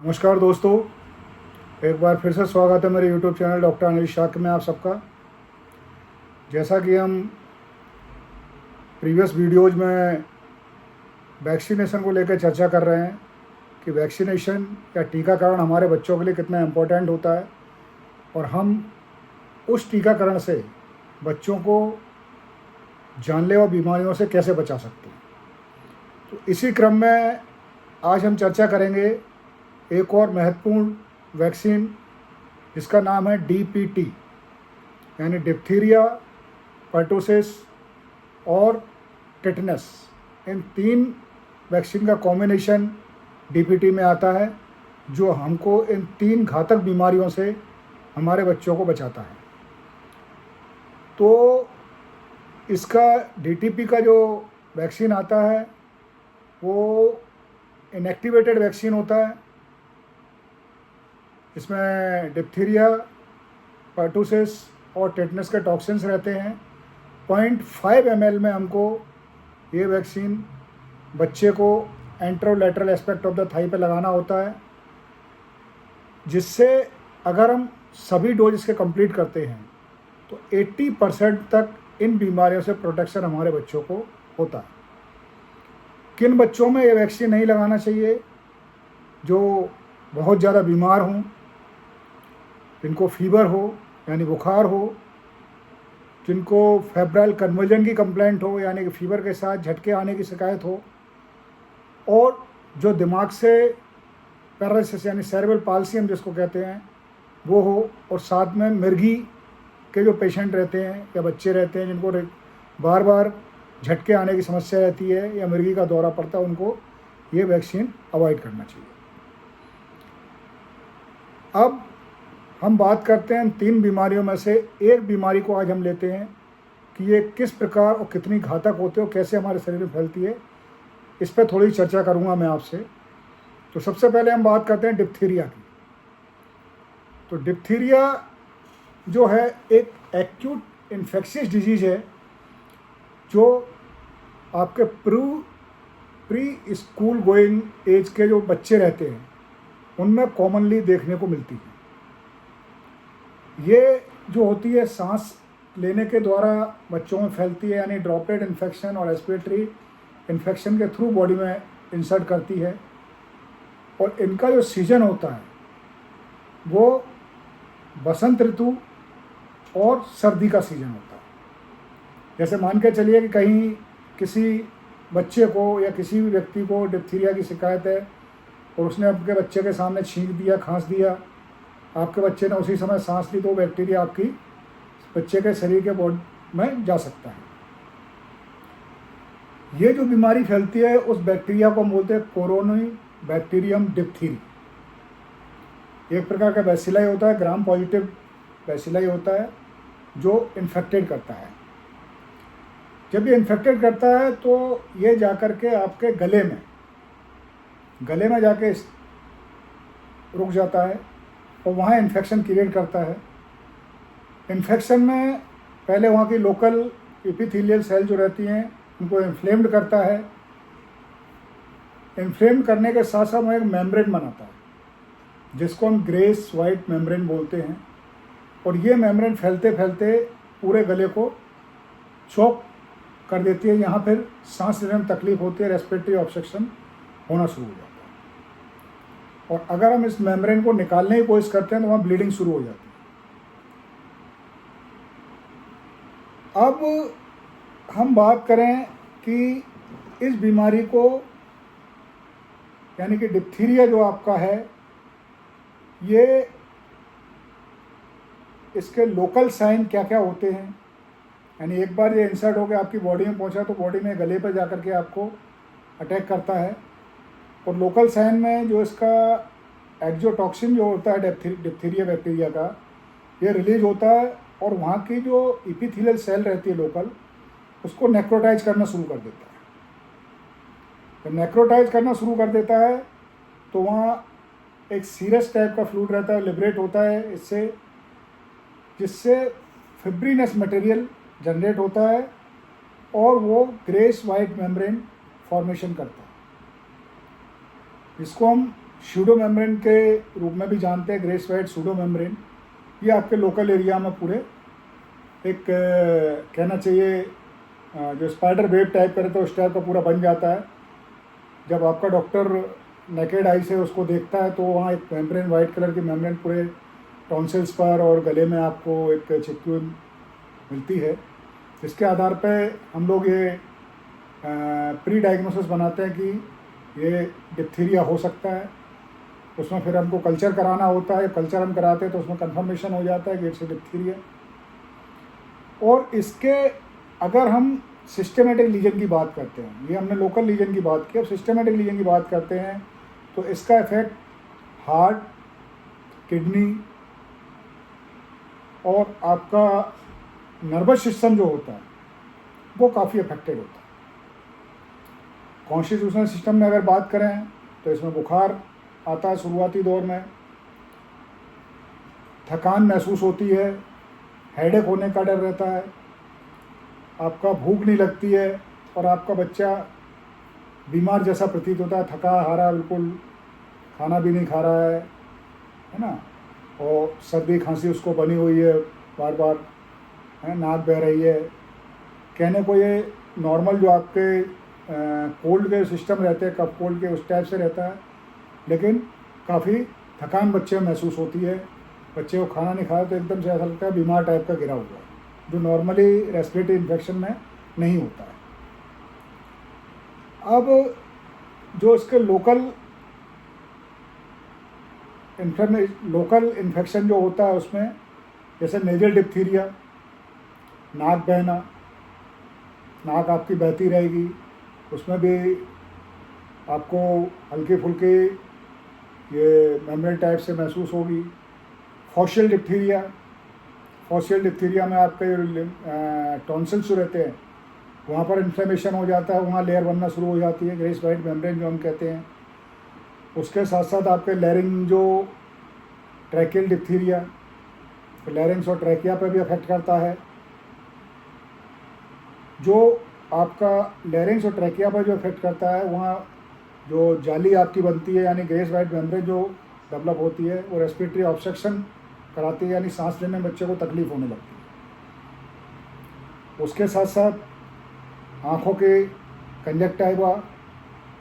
नमस्कार दोस्तों, एक बार फिर से स्वागत है मेरे YouTube channel doctor Anil Shakya में आप सबका। जैसा कि हम प्रीवियस वीडियोज़ में वैक्सीनेशन को लेकर चर्चा कर रहे हैं कि वैक्सीनेशन या टीकाकरण हमारे बच्चों के लिए कितना इम्पोर्टेंट होता है और हम उस टीकाकरण से बच्चों को जानलेवा बीमारियों से कैसे बचा सकते हैं। तो इसी क्रम में आज हम चर्चा करेंगे एक और महत्वपूर्ण वैक्सीन जिसका नाम है DPT यानी डिप्थीरिया, पर्टुसिस और टेटनस। इन 3 वैक्सीन का कॉम्बिनेशन DPT में आता है जो हमको इन 3 घातक बीमारियों से हमारे बच्चों को बचाता है। तो इसका DTP का जो वैक्सीन आता है वो इनएक्टिवेटेड वैक्सीन होता है। इसमें डिप्थीरिया, पर्टुसिस और टेटनस के टॉक्सिन्स रहते हैं। 0.5 ml में हमको ये वैक्सीन बच्चे को anterolateral aspect of the Thai पे लगाना होता है, जिससे अगर हम सभी डोज इसके कंप्लीट करते हैं तो 80% तक इन बीमारियों से प्रोटेक्शन हमारे बच्चों को होता है। किन बच्चों में ये वैक्सीन नहीं लगाना चाहिए? जो बहुत ज़्यादा बीमार हों, जिनको फीवर हो यानी बुखार हो, जिनको फेब्राइल कन्वर्जन की कंप्लेंट हो यानी कि फीवर के साथ झटके आने की शिकायत हो, और जो दिमाग से पैरालिसिस यानी सेरेब्रल पाल्सी हम जिसको कहते हैं वो हो, और साथ में मिर्गी के जो पेशेंट रहते हैं या बच्चे रहते हैं जिनको बार बार झटके आने की समस्या रहती है या मिर्गी का दौरा पड़ता है, उनको ये वैक्सीन अवॉइड करना चाहिए। अब हम बात करते हैं 3 बीमारियों में से एक बीमारी को आज हम लेते हैं कि ये किस प्रकार और कितनी घातक होते हैं और कैसे हमारे शरीर में फैलती है। इस पर थोड़ी चर्चा करूंगा मैं आपसे। तो सबसे पहले हम बात करते हैं डिप्थीरिया की। तो डिप्थीरिया जो है एक एक्यूट इन्फेक्शियस डिजीज़ है जो आपके प्री स्कूल गोइंग एज के जो बच्चे रहते हैं उनमें कॉमनली देखने को मिलती है। ये जो होती है सांस लेने के द्वारा बच्चों में फैलती है, यानी ड्रॉपलेट इन्फेक्शन और रेस्पिरेटरी इन्फेक्शन के थ्रू बॉडी में इंसर्ट करती है। और इनका जो सीजन होता है वो बसंत ऋतु और सर्दी का सीजन होता है। जैसे मान के चलिए कि कहीं किसी बच्चे को या किसी भी व्यक्ति को डिप्थीरिया की शिकायत है और उसने आपके बच्चे के सामने छींक दिया, खांस दिया, आपके बच्चे ने उसी समय सांस ली, तो बैक्टीरिया आपकी बच्चे के शरीर के बॉडी में जा सकता है। ये जो बीमारी फैलती है उस बैक्टीरिया को हम बोलते हैं कोरोनी बैक्टीरियम डिप्थीरी। एक प्रकार का बैसिलाई होता है, ग्राम पॉजिटिव बैसिलाई होता है जो इन्फेक्टेड करता है। जब ये इन्फेक्टेड करता है तो ये जाकर के आपके गले में जाके रुक जाता है और वहाँ इन्फेक्शन क्रिएट करता है। इन्फेक्शन में पहले वहाँ की लोकल एपिथेलियल सेल जो रहती हैं उनको इन्फ्लेम्ड करता है। इन्फ्लेम्ड करने के साथ साथ वहाँ एक मेम्ब्रेन बनाता है जिसको हम ग्रेस वाइट मेम्ब्रेन बोलते हैं। और ये मेम्ब्रेन फैलते फैलते पूरे गले को चोक कर देती है। यहाँ फिर सांस लेने में तकलीफ होती है, रेस्पिरेटरी ऑब्स्ट्रक्शन होना शुरू हो जाता है। और अगर हम इस मेम्ब्रेन को निकालने की कोशिश करते हैं तो वहाँ ब्लीडिंग शुरू हो जाती है। अब हम बात करें कि इस बीमारी को यानी कि डिप्थीरिया जो आपका है, ये इसके लोकल साइन क्या क्या होते हैं। यानी एक बार ये इंसर्ट होकर आपकी बॉडी में पहुंचा तो बॉडी में गले पर जाकर के आपको अटैक करता है। और लोकल साइन में जो इसका एक्जोटॉक्सिन जो होता है डिप्थीरिया बैक्टीरिया का, ये रिलीज होता है और वहाँ की जो एपिथेलियल सेल रहती है लोकल, उसको नेक्रोटाइज करना शुरू कर देता है। जब नेक्रोटाइज करना शुरू कर देता है तो वहाँ एक सीरस टाइप का फ्लूइड रहता है, लिबरेट होता है इससे, जिससे फिब्रिनस मटेरियल जनरेट होता है और वो ग्रेस वाइट मेम्ब्रेन फॉर्मेशन करता है, जिसको हम सूडो मेम्ब्रेन के रूप में भी जानते हैं, ग्रे स्वेट सूडो मेम्ब्रेन। ये आपके लोकल एरिया में पूरे एक कहना चाहिए जो स्पाइडर वेब टाइप का रहता है उस टाइप का पूरा बन जाता है। जब आपका डॉक्टर नेकेड आई से उसको देखता है तो वहाँ एक मेम्ब्रेन, वाइट कलर की मेम्ब्रेन पूरे टॉन्सिल्स पर और गले में आपको एक चिपकी हुई मिलती है। इसके आधार पे हम लोग ये प्री डायग्नोसिस बनाते हैं कि ये डिप्थीरिया हो सकता है। उसमें फिर हमको कल्चर कराना होता है, कल्चर हम कराते हैं तो उसमें कंफर्मेशन हो जाता है कि इट्स डिप्थीरिया। और इसके अगर हम सिस्टमेटिक लीजन की बात करते हैं, ये हमने लोकल लीजन की बात की, अब सिस्टमेटिक लीजन की बात करते हैं तो इसका इफेक्ट हार्ट, किडनी और आपका नर्वस सिस्टम जो होता है वो काफ़ी अफेक्टेड होता है। कॉन्स्टिट्यूशनल सिस्टम में अगर बात करें तो इसमें बुखार आता है शुरुआती दौर में, थकान महसूस होती है, हेडेक होने का डर रहता है, आपका भूख नहीं लगती है और आपका बच्चा बीमार जैसा प्रतीत होता है, थका हारा, बिल्कुल खाना भी नहीं खा रहा है ना, और सर्दी खांसी उसको बनी हुई है बार बार, है नाक बह रही है। कहने को ये नॉर्मल जो आपके कोल्ड के सिस्टम रहते हैं, कफ कोल्ड के उस टाइप से रहता है, लेकिन काफ़ी थकान बच्चे में महसूस होती है। बच्चे को खाना नहीं खाया तो एकदम से ऐसा लगता है बीमार टाइप का गिरा हुआ है, जो नॉर्मली रेस्पिरेटरी इन्फेक्शन में नहीं होता है। अब जो इसके लोकल इन्फेक्शन जो होता है उसमें जैसे नेजल डिप्थीरिया, नाक बहना, नाक आपकी बहती रहेगी, उसमें भी आपको हल्की फुल्की ये मेम्ब्रेन टाइप से महसूस होगी। फॉशियल डिप्थीरिया में आपके टॉन्सिल्स जो रहते हैं वहाँ पर इन्फ्लेमेशन हो जाता है, वहाँ लेयर बनना शुरू हो जाती है, ग्रेस वाइट मेम्ब्रेन जो हम कहते हैं। उसके साथ साथ आपके लैरिंजो ट्रैकियल डिप्थीरिया, तो लैरिंग्स और ट्रैकिया पर भी अफेक्ट करता है। जो आपका लैरिंग्स और ट्रैकिया पर जो अफेक्ट करता है वहाँ जो जाली आपकी बनती है यानी ग्रेस वाइट मेम्ब्रेन जो डेवलप होती है वो रेस्पिरेटरी ऑब्स्ट्रक्शन कराती है, यानी सांस लेने में बच्चे को तकलीफ होने लगती है। उसके साथ साथ आँखों के कंजक्टिवा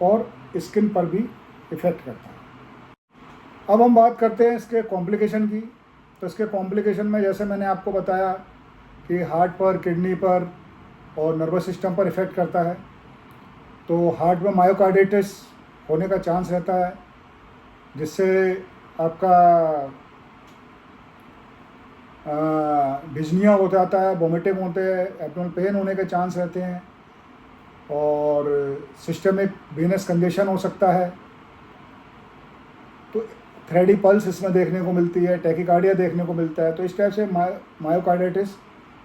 और स्किन पर भी इफ़ेक्ट करता है। अब हम बात करते हैं इसके कॉम्प्लिकेशन की। तो इसके कॉम्प्लिकेशन में जैसे मैंने आपको बताया कि हार्ट पर, किडनी पर और नर्वस सिस्टम पर इफ़ेक्ट करता है। तो हार्ट में मायोकार्डिटिस होने का चांस रहता है, जिससे आपका डिस्निया हो जाता है, वोमिटिंग होते हैं, एब्डोमिनल पेन होने के चांस रहते हैं और सिस्टमिक वीनस कंजेशन हो सकता है। तो थ्रेडी पल्स इसमें देखने को मिलती है, टैकीकार्डिया देखने को मिलता है। तो इस टाइप से मायोकार्डिटिस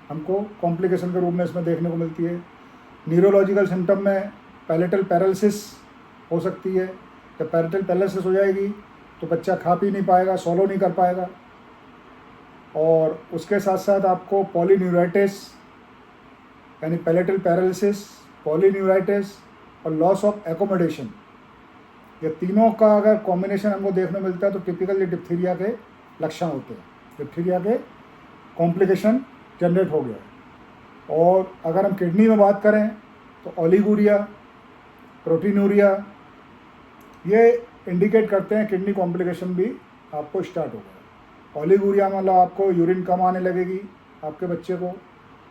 हमको कॉम्प्लिकेशन के रूप में इसमें देखने को मिलती है। न्यूरोलॉजिकल सिम्टम में पैलेटल पैरालिसिस हो सकती है। जब पैलेटल पैरालिसिस हो जाएगी तो बच्चा खा पी नहीं पाएगा, सॉलो नहीं कर पाएगा। और उसके साथ साथ आपको पॉलीन्यूराइटिस यानी पैलेटल पैरालिसिस, पॉलीन्यूराइटिस और लॉस ऑफ एकोमोडेशन, ये तीनों का अगर कॉम्बिनेशन हमको देखने मिलता है तो टिपिकल डिप्थीरिया के लक्षण होते हैं, डिप्थीरिया के कॉम्प्लिकेशन जनरेट हो गया। और अगर हम किडनी में बात करें तो ओलिगूरिया, प्रोटीनूरिया, ये इंडिकेट करते हैं किडनी कॉम्प्लिकेशन भी आपको स्टार्ट हो गया। ओलिगूरिया मतलब आपको यूरिन कम आने लगेगी आपके बच्चे को,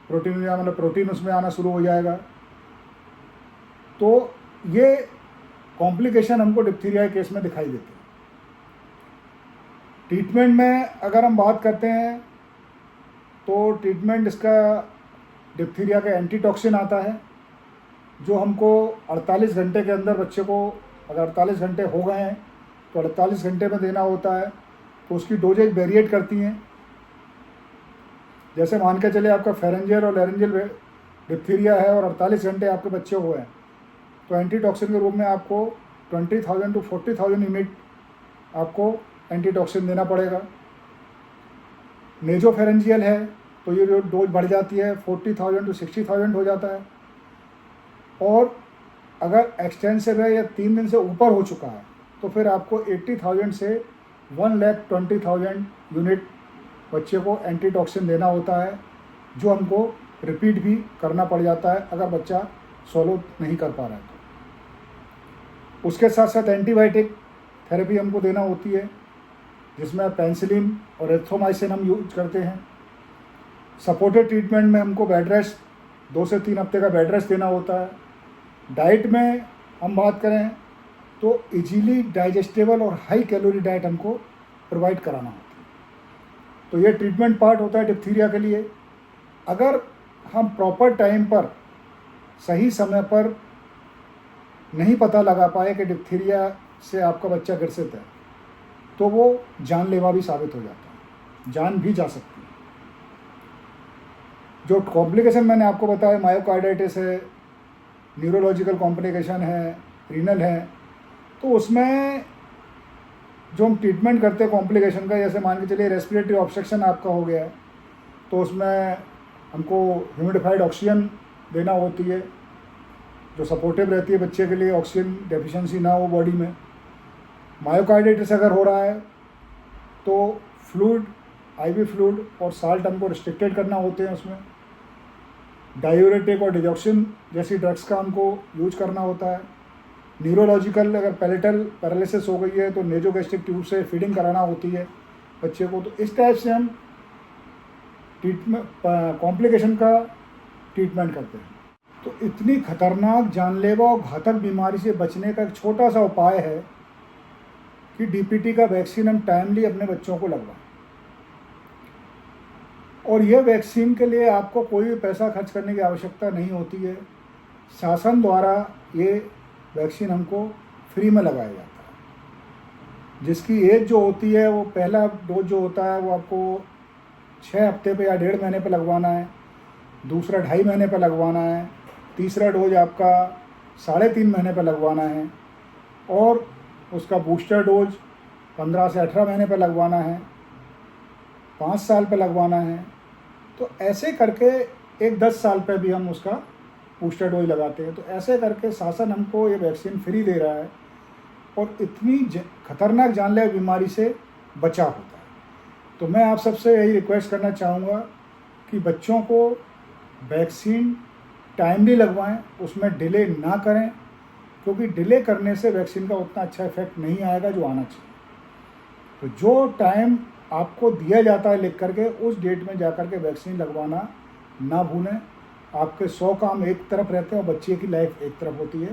प्रोटीनूरिया मतलब प्रोटीन उसमें आना शुरू हो जाएगा। तो ये कॉम्प्लिकेशन हमको डिप्थीरिया के केस में दिखाई देते हैं। ट्रीटमेंट में अगर हम बात करते हैं तो ट्रीटमेंट इसका डिप्थीरिया का एंटीटॉक्सिन आता है, जो हमको 48 घंटे के अंदर बच्चे को, अगर 48 घंटे हो गए हैं तो 48 घंटे में देना होता है। तो उसकी डोजेज वेरिएट करती हैं। जैसे मान के चले आपका फेरेंजियल और लैरेंजियल डिप्थीरिया है और 48 घंटे आपके बच्चे हुए हैं तो एंटीटॉक्सिन के रूप में आपको 20,000 to 40,000 यूनिट आपको एंटीटॉक्सिन देना पड़ेगा। नेजोफेरेंजियल है तो ये जो डोज बढ़ जाती है 40,000 to 60,000 हो जाता है। और अगर एक्सटेंसिव है या 3 दिन से ऊपर हो चुका है तो फिर आपको 80,000 से 1,20,000 यूनिट बच्चे को एंटीटॉक्सिन देना होता है, जो हमको रिपीट भी करना पड़ जाता है अगर बच्चा सॉलो नहीं कर पा रहा है तो। उसके साथ साथ एंटीबायोटिक थेरेपी हमको देना होती है, जिसमें पेनिसिलिन और एरिथ्रोमाइसिन हम यूज करते हैं। सपोर्टेड ट्रीटमेंट में हमको बेड रेस्ट 2 से 3 हफ्ते का बेड रेस्ट देना होता है। डाइट में हम बात करें तो इजीली डाइजेस्टेबल और हाई कैलोरी डाइट हमको प्रोवाइड कराना होता है। तो ये ट्रीटमेंट पार्ट होता है डिप्थीरिया के लिए। अगर हम प्रॉपर टाइम पर सही समय पर नहीं पता लगा पाए कि डिप्थीरिया से आपका बच्चा ग्रसित है, तो वो जानलेवा भी साबित हो जाता है, जान भी जा सकती है। जो कॉम्प्लिकेशन मैंने आपको बताया, मायोकार्डाइटिस है, न्यूरोलॉजिकल कॉम्प्लिकेशन है, रीनल है, तो उसमें जो हम ट्रीटमेंट करते हैं कॉम्प्लिकेशन का, जैसे मान के चलिए रेस्पिरेटरी ऑब्स्ट्रक्शन आपका हो गया है, तो उसमें हमको ह्यूमिडिफाइड ऑक्सीजन देना होती है, जो सपोर्टिव रहती है बच्चे के लिए, ऑक्सीजन डेफिशिएंसी ना हो बॉडी में। मायोकार्डाइटिस अगर हो रहा है तो फ्लूइड, आईवी फ्लूइड और साल्ट हमको रिस्ट्रिक्टेड करना होते हैं उसमें। डायूरेटिक और डिजॉक्सिन जैसी ड्रग्स का हमको यूज करना होता है। न्यूरोलॉजिकल अगर पैलेटल पैरालिसिस हो गई है तो नेजोगैस्ट्रिक ट्यूब से फीडिंग कराना होती है बच्चे को। तो इस टाइप से हम ट्रीटमेंट कॉम्प्लिकेशन का ट्रीटमेंट करते हैं। तो इतनी खतरनाक, जानलेवा और घातक बीमारी से बचने का एक छोटा सा उपाय है कि डीपीटी का वैक्सीन हम टाइमली अपने बच्चों को लगवाएं। और यह वैक्सीन के लिए आपको कोई भी पैसा खर्च करने की आवश्यकता नहीं होती है। शासन द्वारा ये वैक्सीन हमको फ्री में लगाया जाता है। जिसकी एज जो होती है, वो पहला डोज जो होता है वो आपको 6 हफ्ते पे या 1.5 महीने पे लगवाना है, दूसरा 2.5 महीने पे लगवाना है, तीसरा डोज आपका 3.5 महीने पे लगवाना है, और उसका बूस्टर डोज 15 से 18 महीने पे लगवाना है, 5 साल पे लगवाना है। तो ऐसे करके एक 10 साल पे भी हम उसका बूस्टर डोज लगाते हैं। तो ऐसे करके शासन हमको ये वैक्सीन फ्री दे रहा है और इतनी खतरनाक जानलेवा बीमारी से बचा होता है। तो मैं आप सबसे यही रिक्वेस्ट करना चाहूँगा कि बच्चों को वैक्सीन टाइमली लगवाएं, उसमें डिले ना करें, क्योंकि डिले करने से वैक्सीन का उतना अच्छा इफेक्ट नहीं आएगा जो आना चाहिए। तो जो टाइम आपको दिया जाता है लिख करके, उस डेट में जाकर के वैक्सीन लगवाना ना भूलें। आपके 100 काम एक तरफ रहते हैं और बच्चे की लाइफ एक तरफ होती है,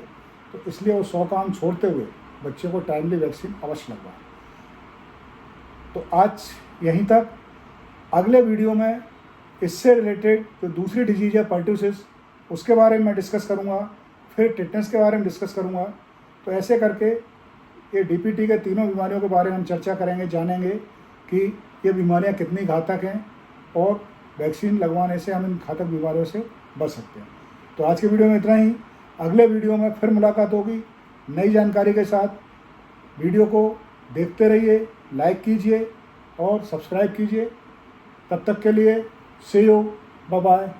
तो इसलिए वो 100 काम छोड़ते हुए बच्चे को टाइमली वैक्सीन अवश्य लगवाएं। तो आज यहीं तक। अगले वीडियो में इससे रिलेटेड जो दूसरी डिजीज है पर्ट्यूसिस, उसके बारे में मैं डिस्कस करूँगा, फिर टिटनेस के बारे में डिस्कस करूँगा। तो ऐसे करके ये डीपीटी के तीनों बीमारियों के बारे में हम चर्चा करेंगे, जानेंगे कि ये बीमारियां कितनी घातक हैं और वैक्सीन लगवाने से हम इन घातक बीमारियों से बच सकते हैं। तो आज के वीडियो में इतना ही। अगले वीडियो में फिर मुलाकात होगी नई जानकारी के साथ। वीडियो को देखते रहिए, लाइक कीजिए और सब्सक्राइब कीजिए। तब तक के लिए से यू, बाय बाय।